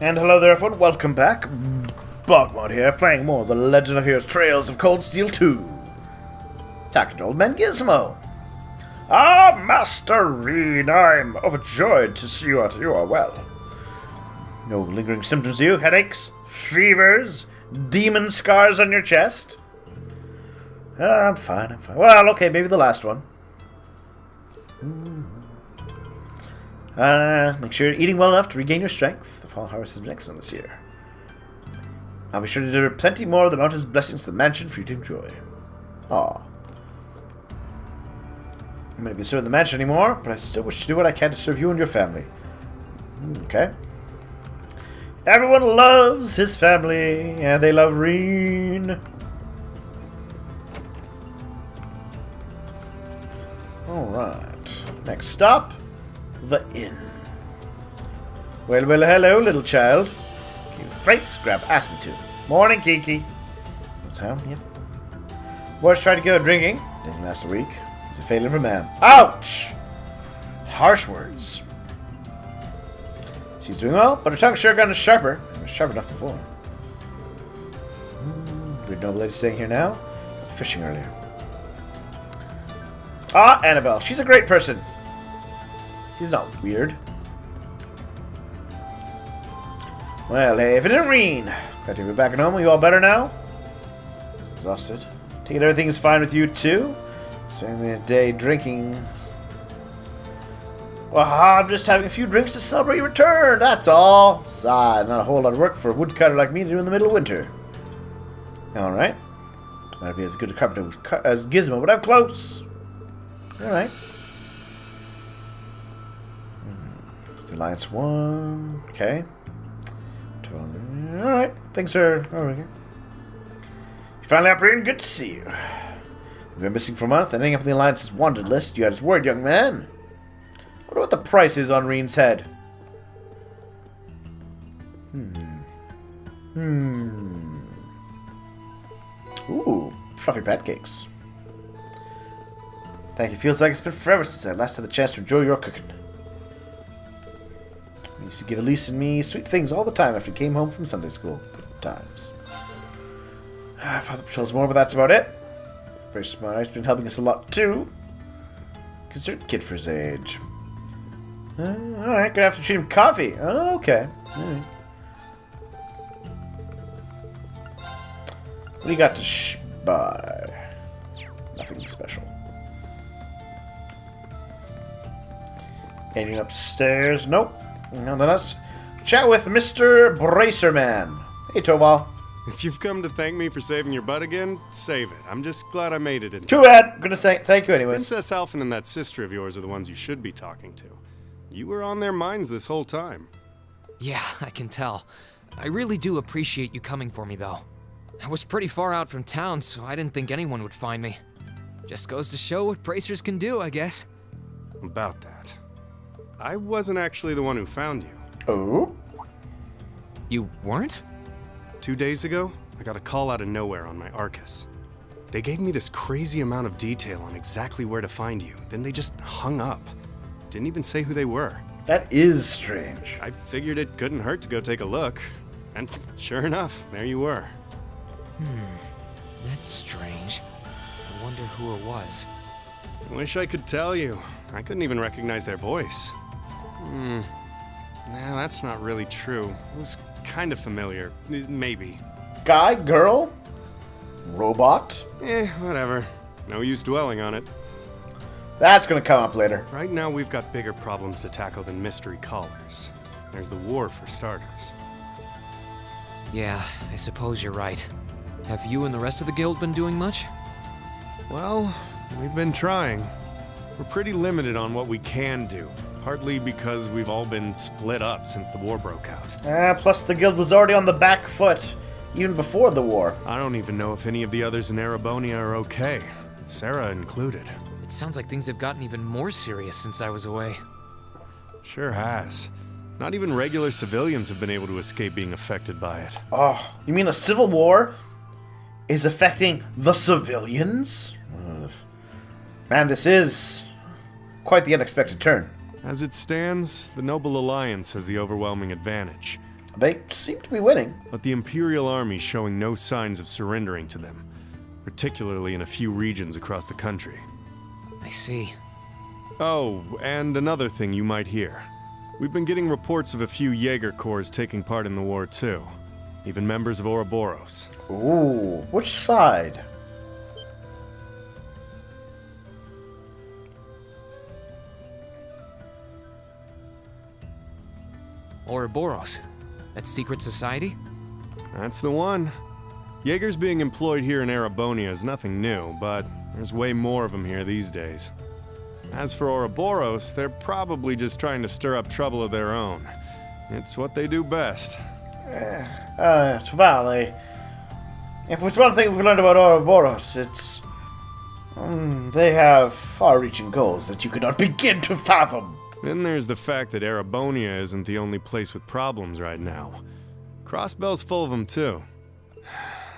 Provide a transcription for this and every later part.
And hello there everyone, welcome back. BogMod here, playing more of The Legend of Heroes Trails of Cold Steel 2. Talking to Old Man Gizmo. Ah, Master Rean, I'm overjoyed to see you are well. No lingering symptoms to you? Headaches? Fevers? Demon scars on your chest? I'm fine. Well, okay, maybe the last one. Make sure you're eating well enough to regain your strength. The fall harvest has been excellent this year. I'll be sure to deliver plenty more of the mountain's blessings to the mansion for you to enjoy. Aw. I'm going to be serving the mansion anymore, but I still wish to do what I can to serve you and your family. Okay. Everyone loves his family, and they love Rean. Alright. Next stop, the inn. Well, hello, little child. Keep the plates, ask me to. Morning, Kiki. What's happening? Yep. Boys tried to go drinking. Didn't last a week. He's a failing for man. Ouch! Harsh words. She's doing well, but her tongue's sure gotten sharper. It was sharp enough before. Weird noble lady staying here now. Fishing earlier. Ah, Annabelle. She's a great person. She's not weird. Well, hey, if it isn't Rean. Glad to be back at home. Are you all better now? Exhausted. Take it everything is fine with you, too? Spending the day drinking. Well, I'm just having a few drinks to celebrate your return, that's all. Sigh, not a whole lot of work for a woodcutter like me to do in the middle of winter. Alright. Might be as good a carpenter as Gizmo, but I'm close. Alright. It's Alliance 1. Okay. Alright. Things are over here. You finally up, Rean? Good to see you. You've been missing for a month, ending up on the Alliance's wanted list. You had his word, young man. I wonder what the price is on Rean's head. Ooh, fluffy pancakes. Thank you. Feels like it's been forever since I last had the chance to enjoy your cooking. I used to give Elise and me sweet things all the time after we came home from Sunday school. Good times. Father tells more, but that's about it. Very smart. He's been helping us a lot too. Concerned kid for his age. Alright, gonna have to treat him coffee. Oh, okay. Right. What do you got to buy? Nothing special. Anything upstairs? Nope. Nothing else. Chat with Mr. Bracerman. Hey, Toval. If you've come to thank me for saving your butt again, save it. I'm just glad I made it in. Too bad. I'm gonna say thank you anyways. Princess Alphen and that sister of yours are the ones you should be talking to. You were on their minds this whole time. Yeah, I can tell. I really do appreciate you coming for me, though. I was pretty far out from town, so I didn't think anyone would find me. Just goes to show what bracers can do, I guess. About that. I wasn't actually the one who found you. Oh? You weren't? 2 days ago, I got a call out of nowhere on my Arcus. They gave me this crazy amount of detail on exactly where to find you, then they just hung up. Didn't even say who they were. That is strange. I figured it couldn't hurt to go take a look. And sure enough, there you were. That's strange. I wonder who it was. Wish I could tell you. I couldn't even recognize their voice. Nah, that's not really true. It was kind of familiar. Maybe. Guy, girl, robot. Whatever. No use dwelling on it. That's gonna come up later. Right now we've got bigger problems to tackle than mystery callers. There's the war for starters. Yeah, I suppose you're right. Have you and the rest of the guild been doing much? Well, we've been trying. We're pretty limited on what we can do. Partly because we've all been split up since the war broke out. Plus the guild was already on the back foot, even before the war. I don't even know if any of the others in Erebonia are okay. Sarah included. It sounds like things have gotten even more serious since I was away. Sure has. Not even regular civilians have been able to escape being affected by it. Oh, you mean a civil war is affecting the civilians? Man, this is quite the unexpected turn. As it stands, the Noble Alliance has the overwhelming advantage. They seem to be winning. but the Imperial Army's showing no signs of surrendering to them, particularly in a few regions across the country. I see. Oh, and another thing you might hear. We've been getting reports of a few Jaeger Corps taking part in the war too. Even members of Ouroboros. Ooh, which side? Ouroboros. That secret society? That's the one. Jaegers being employed here in Erebonia is nothing new, but there's way more of them here these days. As for Ouroboros, they're probably just trying to stir up trouble of their own. It's what they do best. Valley. If it's one thing we've learned about Ouroboros, it's... they have far-reaching goals that you cannot begin to fathom. Then there's the fact that Erebonia isn't the only place with problems right now. Crossbell's full of them too.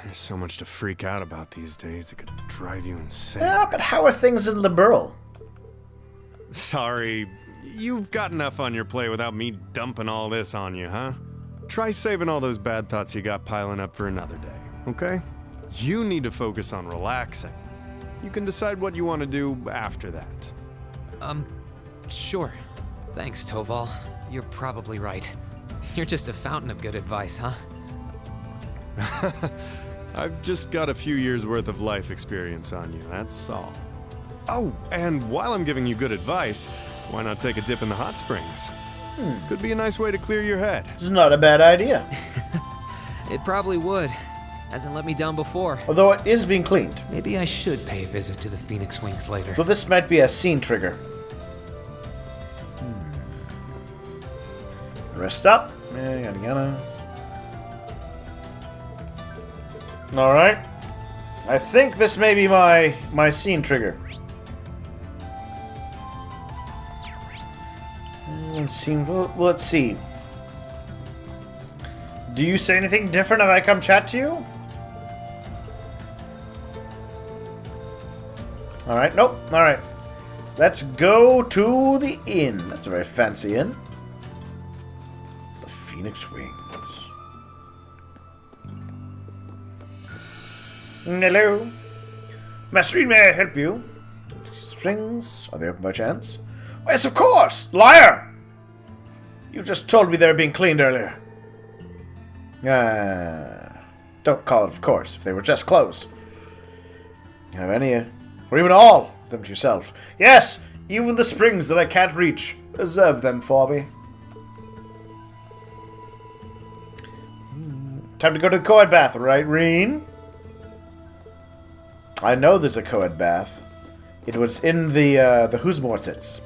There's so much to freak out about these days, it could drive you insane. Yeah, but how are things in Liberal? Sorry, you've got enough on your plate without me dumping all this on you, huh? Try saving all those bad thoughts you got piling up for another day, okay? You need to focus on relaxing. You can decide what you want to do after that. Sure. Thanks, Toval. You're probably right. You're just a fountain of good advice, huh? I've just got a few years worth of life experience on you, that's all. Oh, and while I'm giving you good advice, why not take a dip in the hot springs? Could be a nice way to clear your head. It's not a bad idea. It probably would. Hasn't let me down before. Although it is being cleaned. Maybe I should pay a visit to the Phoenix Wings later. So this might be a scene trigger. Rest up. Yada yada. Alright. I think this may be my scene trigger. Let's see. Do you say anything different if I come chat to you? Alright, nope. Alright. Let's go to the inn. That's a very fancy inn. The Phoenix Wings. Hello. Master Rean, may I help you? Springs? Are they open by chance? Yes, of course! Liar! You just told me they were being cleaned earlier. Don't call it of course, if they were just closed. You have any, or even all of them to yourself. Yes, even the springs that I can't reach. Reserve them for me. Time to go to the co-ed bath, right, Rean? I know there's a co-ed bath. It was in the Husmortitz.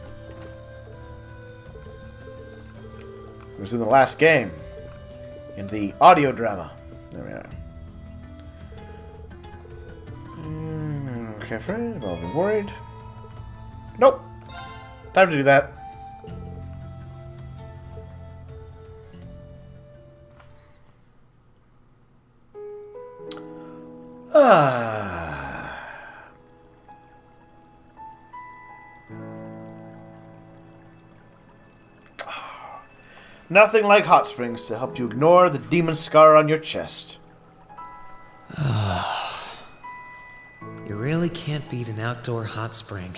It was in the last game. In the audio drama. There we are. Okay, friend. I'll be worried. Nope. Time to do that. Nothing like hot springs to help you ignore the demon scar on your chest. You really can't beat an outdoor hot spring.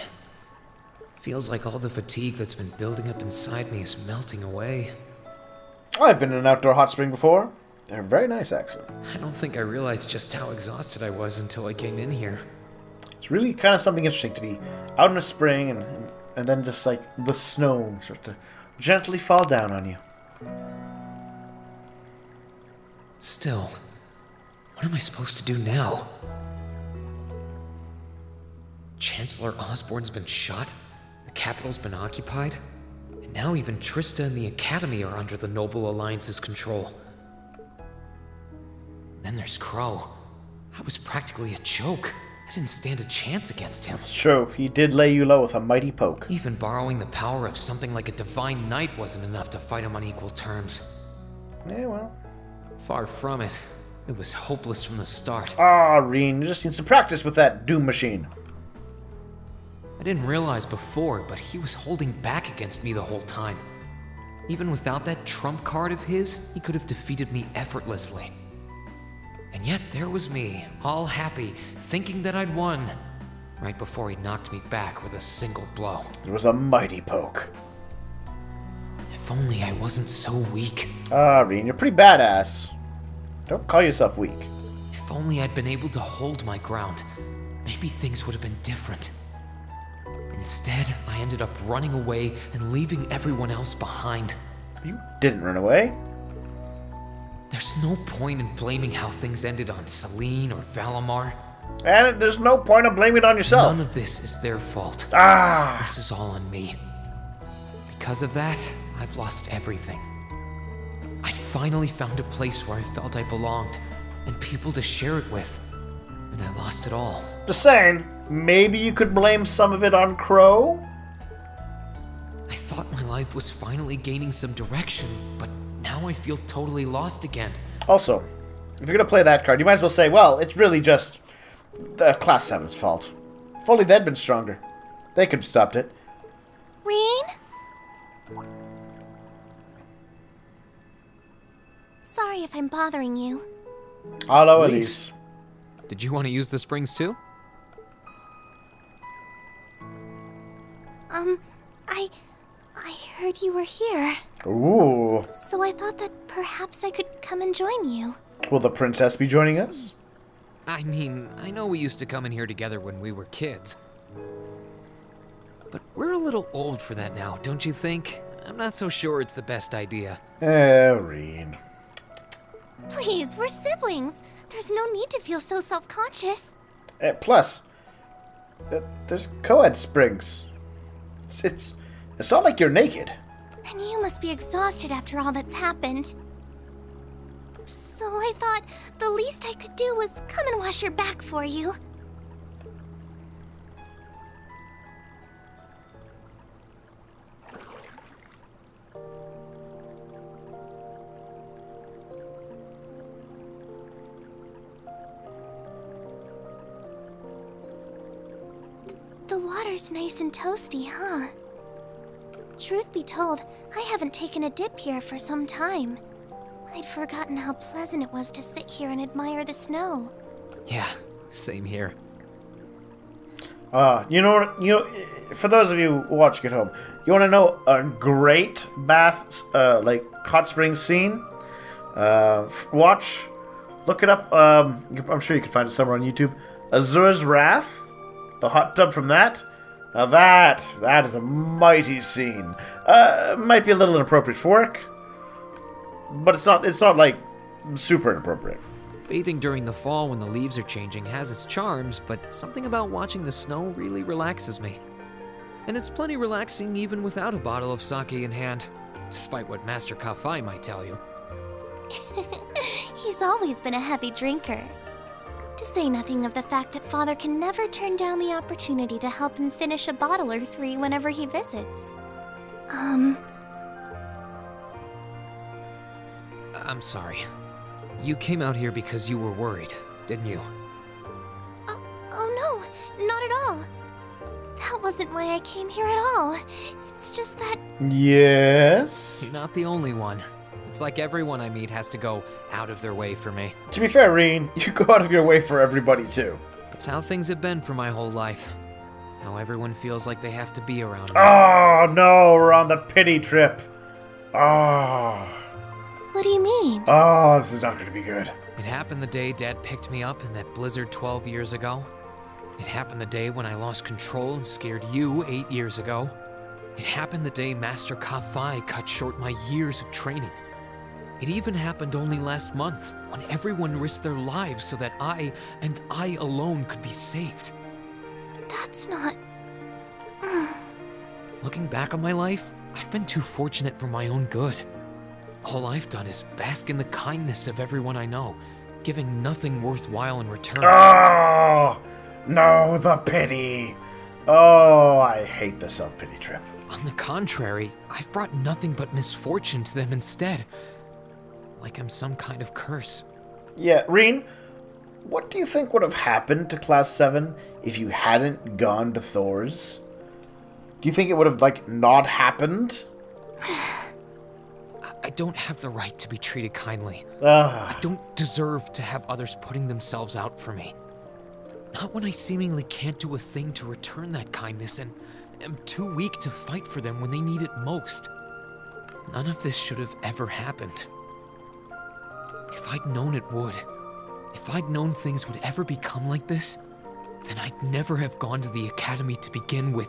Feels like all the fatigue that's been building up inside me is melting away. I've been in an outdoor hot spring before. They're very nice, actually. I don't think I realized just how exhausted I was until I came in here. It's really kind of something interesting to be out in a spring and then just like the snow starts to gently fall down on you. Still, what am I supposed to do now? Chancellor Osborne's been shot, the capital's been occupied, and now even Trista and the Academy are under the Noble Alliance's control. Then there's Crow. I was practically a joke. I didn't stand a chance against him. It's true, he did lay you low with a mighty poke. Even borrowing the power of something like a divine knight wasn't enough to fight him on equal terms. Yeah, well. Far from it. It was hopeless from the start. Ah, Rean, you just need some practice with that Doom machine. I didn't realize before, but he was holding back against me the whole time. Even without that trump card of his, he could have defeated me effortlessly. And yet there was me, all happy, thinking that I'd won, right before he knocked me back with a single blow. It was a mighty poke. If only I wasn't so weak. Rean, you're pretty badass. Don't call yourself weak. If only I'd been able to hold my ground, maybe things would have been different. Instead, I ended up running away and leaving everyone else behind. You didn't run away. There's no point in blaming how things ended on Celine or Valimar. And there's no point in blaming it on yourself. None of this is their fault. Ah! This is all on me. Because of that, I've lost everything. I'd finally found a place where I felt I belonged, and people to share it with, and I lost it all. Just saying, maybe you could blame some of it on Crow? I thought my life was finally gaining some direction, but now I feel totally lost again. Also, if you're gonna play that card, you might as well say, well, it's really just the Class 7's fault. If only they'd been stronger. They could have stopped it. Rean? Sorry if I'm bothering you. Hello, Elise. Elise. Did you want to use the springs too? I heard you were here. Ooh. So I thought that perhaps I could come and join you. Will the princess be joining us? I mean, I know we used to come in here together when we were kids. But we're a little old for that now, don't you think? I'm not so sure it's the best idea. Rean. Please, we're siblings. There's no need to feel so self-conscious. Plus, there's co-ed springs. It's not like you're naked. And you must be exhausted after all that's happened. So I thought the least I could do was come and wash your back for you. The water's nice and toasty, huh? Truth be told, I haven't taken a dip here for some time. I'd forgotten how pleasant it was to sit here and admire the snow. Yeah, same here. For those of you watching at home, you want to know a great bath, like hot spring scene? Look it up. I'm sure you can find it somewhere on YouTube. Azura's Wrath, the hot tub from that. Now that is a mighty scene. Might be a little inappropriate for work, but it's not like super inappropriate. Bathing during the fall when the leaves are changing has its charms, but something about watching the snow really relaxes me. And it's plenty relaxing even without a bottle of sake in hand, despite what Master Kafai might tell you. He's always been a heavy drinker. To say nothing of the fact that Father can never turn down the opportunity to help him finish a bottle or three whenever he visits. I'm sorry. You came out here because you were worried, didn't you? Oh no, not at all. That wasn't why I came here at all. It's just that... Yes? You're not the only one. It's like everyone I meet has to go out of their way for me. To be fair, Rean, you go out of your way for everybody too. It's how things have been for my whole life. How everyone feels like they have to be around me. Oh no, we're on the pity trip. Oh. What do you mean? Oh, this is not going to be good. It happened the day Dad picked me up in that blizzard 12 years ago. It happened the day when I lost control and scared you 8 years ago. It happened the day Master Kafai cut short my years of training. It even happened only last month, when everyone risked their lives so that I, and I alone, could be saved. That's not... Looking back on my life, I've been too fortunate for my own good. All I've done is bask in the kindness of everyone I know, giving nothing worthwhile in return. Oh, no, the pity. Oh, I hate the self-pity trip. On the contrary, I've brought nothing but misfortune to them instead. Like I'm some kind of curse. Yeah, Rean, what do you think would have happened to Class 7 if you hadn't gone to Thor's? Do you think it would have, not happened? I don't have the right to be treated kindly. Ah. I don't deserve to have others putting themselves out for me. Not when I seemingly can't do a thing to return that kindness and am too weak to fight for them when they need it most. None of this should have ever happened. If I'd known it would, if I'd known things would ever become like this, then I'd never have gone to the academy to begin with.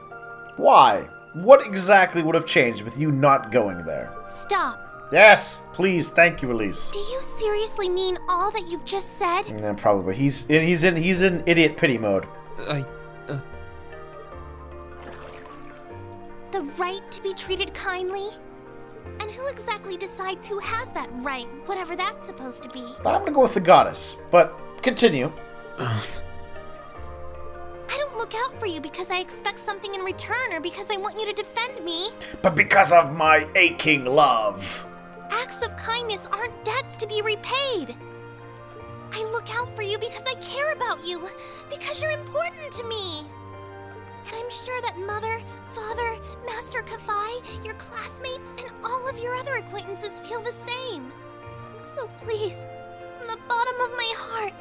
Why? What exactly would have changed with you not going there? Stop. Yes, please, thank you, Elise. Do you seriously mean all that you've just said? Yeah, probably. He's in idiot pity mode. The right to be treated kindly? And who exactly decides who has that right, whatever that's supposed to be? I'm gonna go with the goddess, but continue. I don't look out for you because I expect something in return or because I want you to defend me. But because of my aching love. Acts of kindness aren't debts to be repaid. I look out for you because I care about you, because you're important to me. And I'm sure that Mother, Father, Master Kafai, your classmates, and all of your other acquaintances feel the same. So please, from the bottom of my heart,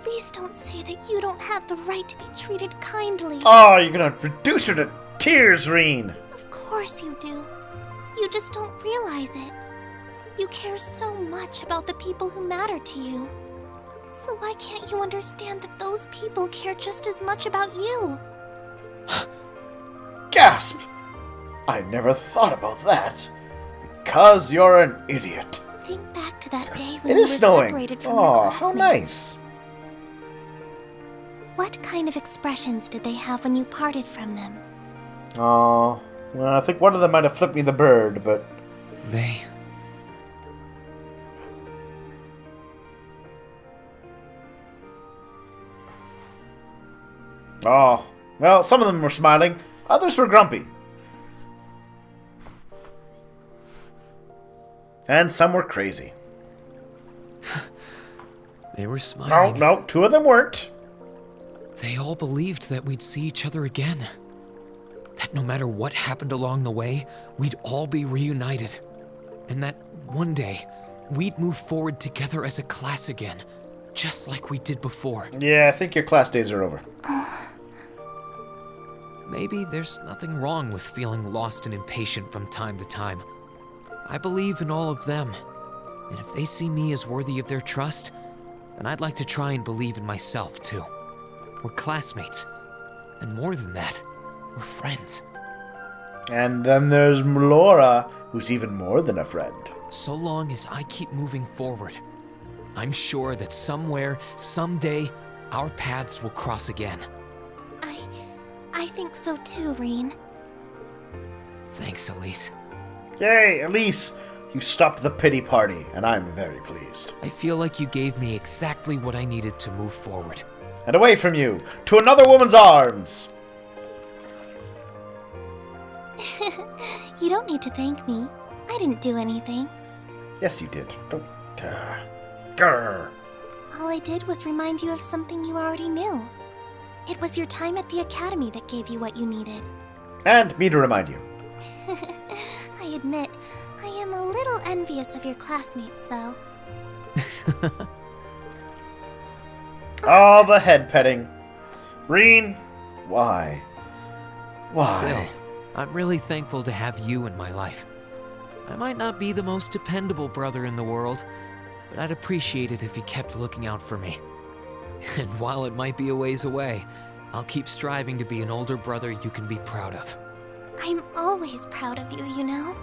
please don't say that you don't have the right to be treated kindly. Oh, you're gonna reduce her to tears, Rean. Of course you do. You just don't realize it. You care so much about the people who matter to you. So why can't you understand that those people care just as much about you? Gasp! I never thought about that. Because you're an idiot. Think back to that day when It you is were snowing. separated from your Oh, classmates. how nice. What kind of expressions did they have when you parted from them? Oh, well, I think one of them might have flipped me the bird, but... They... Oh, well, some of them were smiling, others were grumpy. And some were crazy. They were smiling. No, two of them weren't. They all believed that we'd see each other again. That no matter what happened along the way, we'd all be reunited. And that one day, we'd move forward together as a class again, just like we did before. Yeah, I think your class days are over. Maybe there's nothing wrong with feeling lost and impatient from time to time. I believe in all of them, and if they see me as worthy of their trust, then I'd like to try and believe in myself too. We're classmates, and more than that, we're friends. And then there's Laura, who's even more than a friend. So long as I keep moving forward, I'm sure that somewhere, someday, our paths will cross again. I think so too, Rean. Thanks, Elise. Yay, Elise! You stopped the pity party, and I'm very pleased. I feel like you gave me exactly what I needed to move forward. And away from you, to another woman's arms! You don't need to thank me. I didn't do anything. Yes, you did. Don't... Grr. All I did was remind you of something you already knew. It was your time at the academy that gave you what you needed. And me to remind you. I admit, I am a little envious of your classmates, though. All the head petting. Rean, why? Why? Still, I'm really thankful to have you in my life. I might not be the most dependable brother in the world, but I'd appreciate it if you kept looking out for me. And while it might be a ways away, I'll keep striving to be an older brother you can be proud of. I'm always proud of you, you know?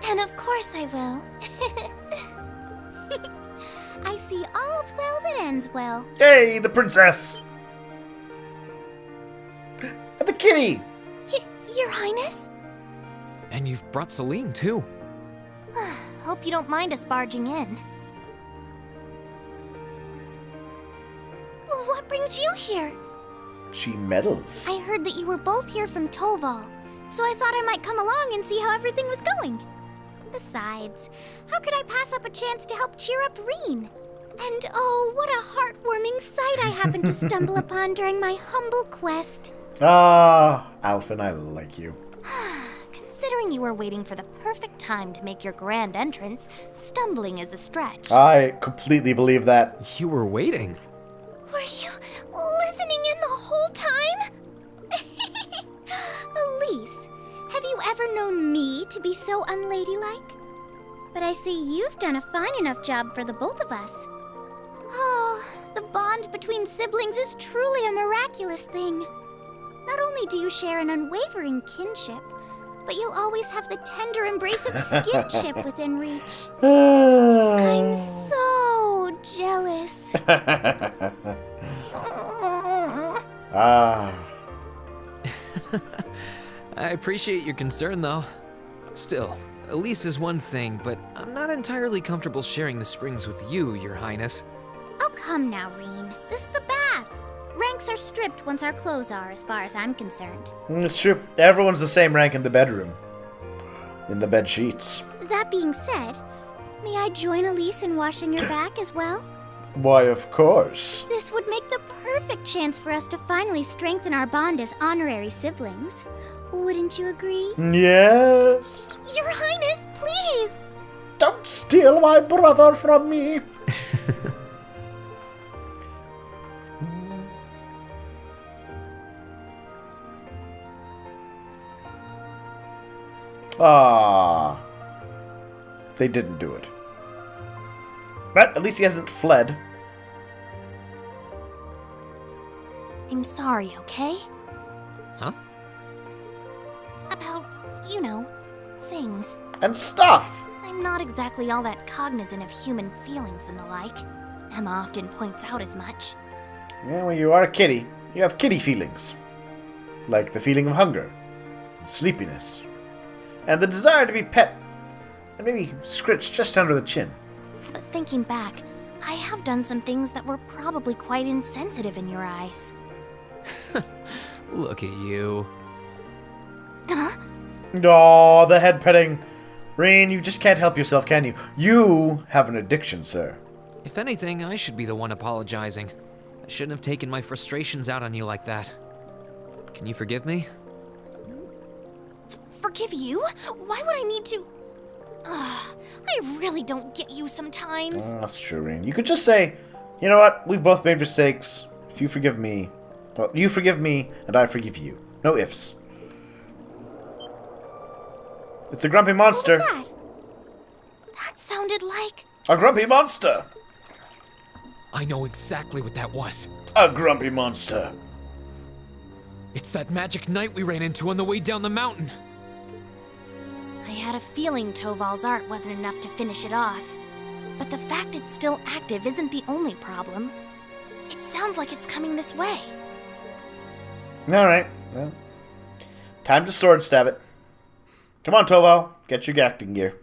And of course I will. I see all's well that ends well. Yay, the princess! And the kitty! Your Highness? And you've brought Celine, too. Hope you don't mind us barging in. What brings you here? She meddles. I heard that you were both here from Toval, so I thought I might come along and see how everything was going. Besides, how could I pass up a chance to help cheer up Rean? And oh, what a heartwarming sight I happened to stumble upon during my humble quest. Ah, Alphen, I like you. Considering you were waiting for the perfect time to make your grand entrance, stumbling is a stretch. I completely believe that. You were waiting. Were you listening in the whole time? Elise, have you ever known me to be so unladylike? But I see you've done a fine enough job for the both of us. Oh, the bond between siblings is truly a miraculous thing. Not only do you share an unwavering kinship, but you'll always have the tender embrace of skinship within reach. I'm so jealous. Ah. I appreciate your concern, though. Still, Elise is one thing, but I'm not entirely comfortable sharing the springs with you, Your Highness. Oh, come now, Rean. This is the bath. Ranks are stripped once our clothes are, as far as I'm concerned. It's true. Everyone's the same rank in the bedroom. In the bed sheets. That being said, may I join Elise in washing your back as well? Why, of course. This would make the perfect chance for us to finally strengthen our bond as honorary siblings. Wouldn't you agree? Yes. Your Highness, please! Don't steal my brother from me. Ah, they didn't do it. But at least he hasn't fled. I'm sorry, okay? Huh? About, you know, things. And stuff. I'm not exactly all that cognizant of human feelings and the like. Emma often points out as much. Yeah, well, you are a kitty. You have kitty feelings. Like the feeling of hunger, and sleepiness, and the desire to be pet, and maybe scritched just under the chin. But thinking back, I have done some things that were probably quite insensitive in your eyes. Look at you. Huh? Aw, the head petting. Rean, you just can't help yourself, can you? You have an addiction, sir. If anything, I should be the one apologizing. I shouldn't have taken my frustrations out on you like that. Can you forgive me? Forgive you? Why would I need to? Ugh, I really don't get you sometimes. That's true, Rean. You could just say, you know what? We've both made mistakes. If you forgive me, well, you forgive me, and I forgive you. No ifs. It's a grumpy monster. What was that? That sounded like... A grumpy monster. I know exactly what that was. A grumpy monster. It's that magic knight we ran into on the way down the mountain. I had a feeling Toval's art wasn't enough to finish it off. But the fact it's still active isn't the only problem. It sounds like it's coming this way. Alright, well, time to sword stab it. Come on, Toval, get your acting gear.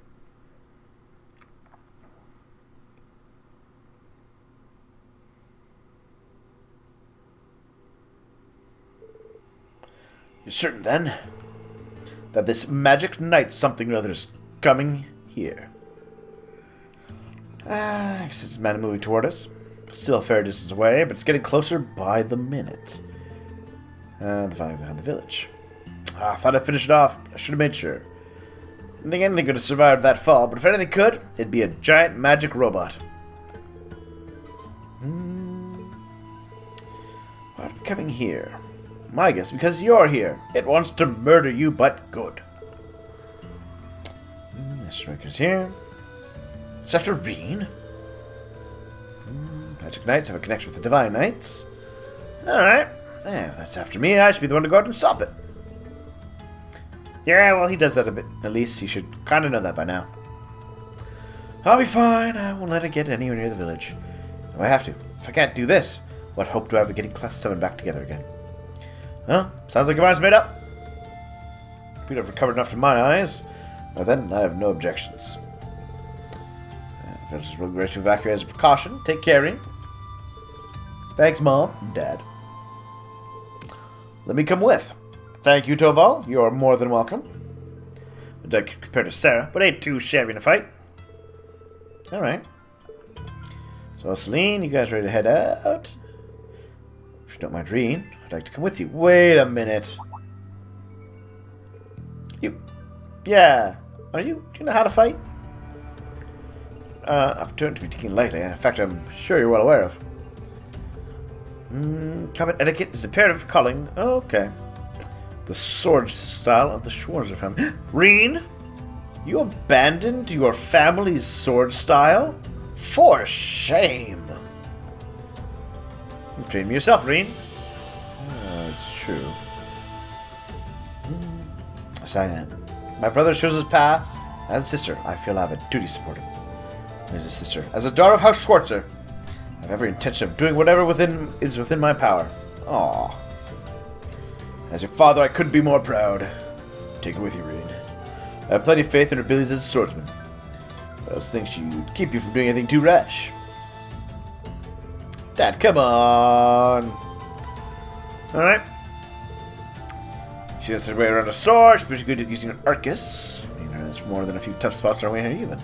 You're certain, then, that this magic knight something or other is coming here? I guess it's a man moving toward us. Still a fair distance away, but it's getting closer by the minute. The valley behind the village. I thought I'd finish it off. I should have made sure. I didn't think anything could have survived that fall, but if anything could, it'd be a giant magic robot. Why are we coming here? My guess, because you're here. It wants to murder you, but good. Striker's here. It's after Rean. Magic Knights have a connection with the Divine Knights. Alright. If that's after me, I should be the one to go out and stop it. Yeah, well, he does that a bit. At least he should kind of know that by now. I'll be fine. I won't let it get anywhere near the village. No, I have to. If I can't do this, what hope do I have of getting Class 7 back together again? Well, sounds like your mind's made up. If you'd have recovered enough to my eyes, well then, I have no objections. Villagers will be ready to evacuate as a precaution. Take care, Rean. Thanks, Mom and Dad. Let me come with. Thank you, Toval. You're more than welcome. Compared to Sarah, but ain't too shabby in a fight. Alright. So, Celine, you guys ready to head out? If you don't mind, Rean, I'd like to come with you. Wait a minute. Yeah. Do you know how to fight? Opportunity to be taken lightly. In fact, I'm sure you're well aware of. Combat etiquette is imperative calling. Okay. The sword style of the Schwarzer family. Rean, you abandoned your family's sword style? For shame. You trained me yourself, Rean. That's true. Yes, I am. My brother shows his path. As a sister, I feel I have a duty to support him. As a sister, as a daughter of House Schwarzer, I have every intention of doing whatever is within my power. Aww. As your father, I couldn't be more proud. Take it with you, Rean. I have plenty of faith in her abilities as a swordsman. I also think she would keep you from doing anything too rash. Dad, come on. Alright. She has her way around a sword. She's pretty good at using an Arcus. I mean, there's more than a few tough spots on her way here, even.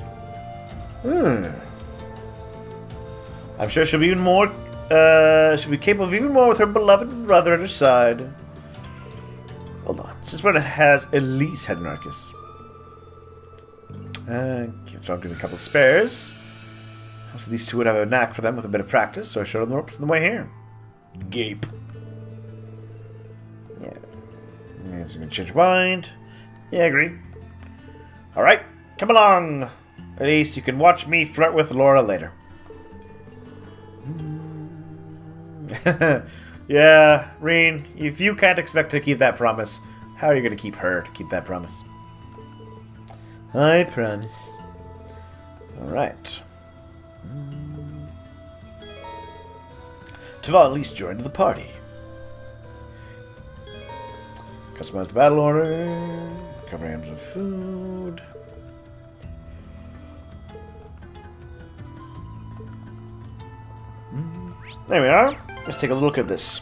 I'm sure she'll be even more. She'll be capable of even more with her beloved brother at her side. Hold on. Since when has Elise had an Arcus? So I'll give you a couple of spares. Also, these two would have a knack for them with a bit of practice, so I showed them the ropes on the way here. Gape. Yeah. So you can change your mind. Yeah, I agree. Alright, come along. At least you can watch me flirt with Laura later. Yeah, Rean, if you can't expect to keep that promise, how are you going to keep her to keep that promise? I promise. Alright. Taval at least joined the party. Customize the battle order. Cover items of food. There we are. Let's take a look at this.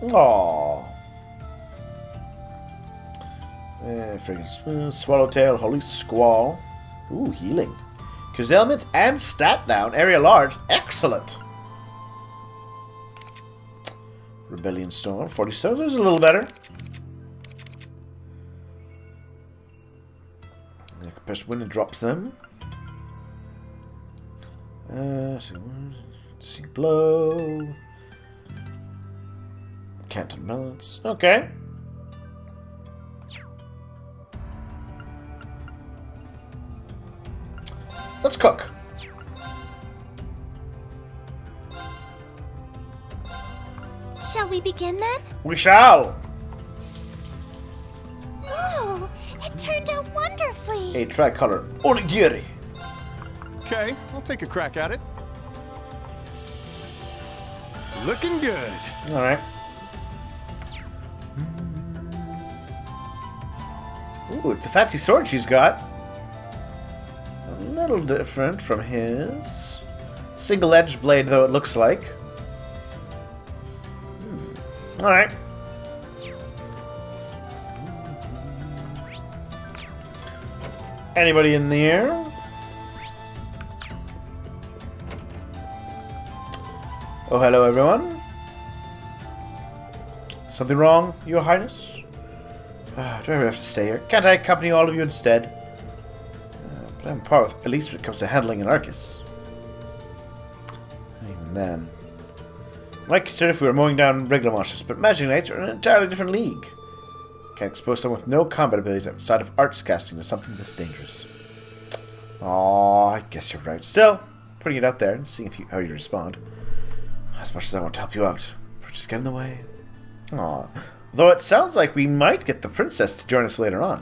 Aww. Friggin' Swallowtail, Holy Squall. Ooh, healing. Cause elements and stat down. Area large. Excellent. Rebellion Storm. 47. There's a little better. Press wind and drops them. See blow. Canton balance. Okay. Let's cook. Shall we begin then? We shall. Oh, it turned out wonderfully. A tricolor onigiri. Okay, I'll take a crack at it. Looking good. All right. Ooh, it's a fancy sword she's got. A little different from his. Single-edged blade, though it looks like. All right. Anybody in there? Oh, hello, everyone. Something wrong, Your Highness? Do I really have to stay here? Can't I accompany all of you instead? But I'm par with, at least when it comes to handling an Arcus. Even then. I might consider if we were mowing down regular monsters, but Magic Knights are in an entirely different league. Can't expose someone with no combat abilities outside of arts casting to something this dangerous. Aw, I guess you're right. Still, putting it out there and seeing how you respond. As much as I want to help you out, but just get in the way. Aw. Though it sounds like we might get the princess to join us later on.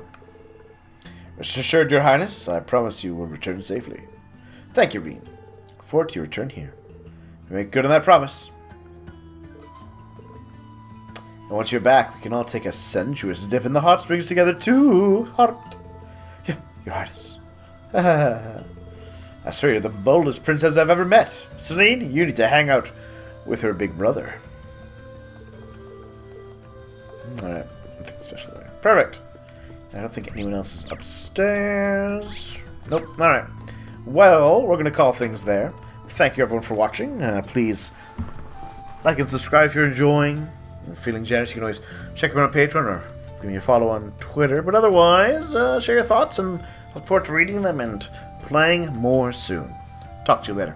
Rest assured, Your Highness, I promise you will return safely. Thank you, Rean. Look forward to your return here. Make good on that promise. And once you're back, we can all take a sensuous dip in the hot springs together too. Hot. Yeah, Your Highness. I swear you're the boldest princess I've ever met. Celine, you need to hang out with her big brother. Alright, nothing special there. Perfect. I don't think anyone else is upstairs. Nope, alright. Well, we're going to call things there. Thank you everyone for watching. Please Like and subscribe if you're enjoying and feeling generous. You can always check me out on Patreon or give me a follow on Twitter. But otherwise, share your thoughts and look forward to reading them and playing more soon. Talk to you later.